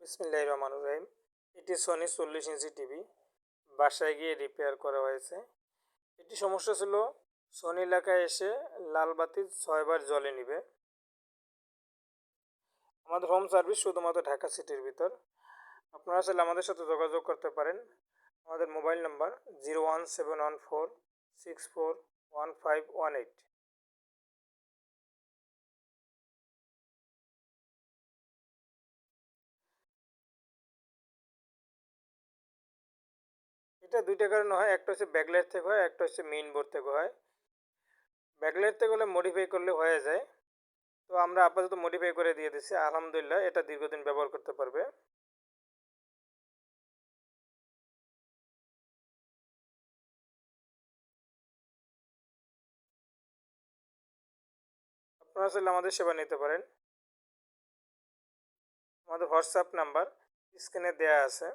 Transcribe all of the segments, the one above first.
বিসমিল্লাহির রহমানির রহিম। এটি সনি 40 ইঞ্চি টিভি বাসায় গিয়ে রিপেয়ার করা হয়েছে। এটি সমস্যা ছিল, সনি এলাকায় এসে লাল বাতি 6 বার জ্বলে নিবে। আমাদের হোম সার্ভিস শুধুমাত্র ঢাকা সিটির ভিতর। আপনারা চাইলে আমাদের সাথে যোগাযোগ করতে পারেন। আমাদের মোবাইল নাম্বার 01714641518। এটা দুইটা কারণে হয়, একটা হচ্ছে ব্যাকলাইট থেকে হয়, একটা হচ্ছে মেইন বোর্ড থেকে হয়। ব্যাকলাইট থেকে হলে মডিফাই করলে হয়ে যায়, তো আমরা আপাতত মডিফাই করে দিয়ে দিচ্ছি। আলহামদুলিল্লাহ এটা দীর্ঘদিন ব্যবহার করতে পারবে। আপনারা চাইলে আমাদের সেবা নিতে পারেন। আমাদের হোয়াটসঅ্যাপ নাম্বার স্ক্রিনে দেয়া আছে।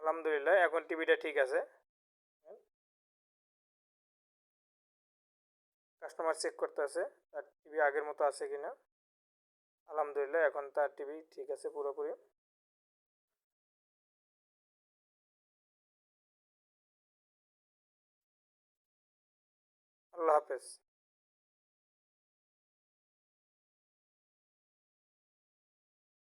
আলহামদুলিল্লাহ এখন টিভিটা ঠিক আছে। কাস্টমার চেক করতে আছে তার টিভি আগের মতো আছে কিনা। আলহামদুলিল্লাহ এখন তার টিভি ঠিক আছে পুরোপুরি। আল্লাহ হাফেজ।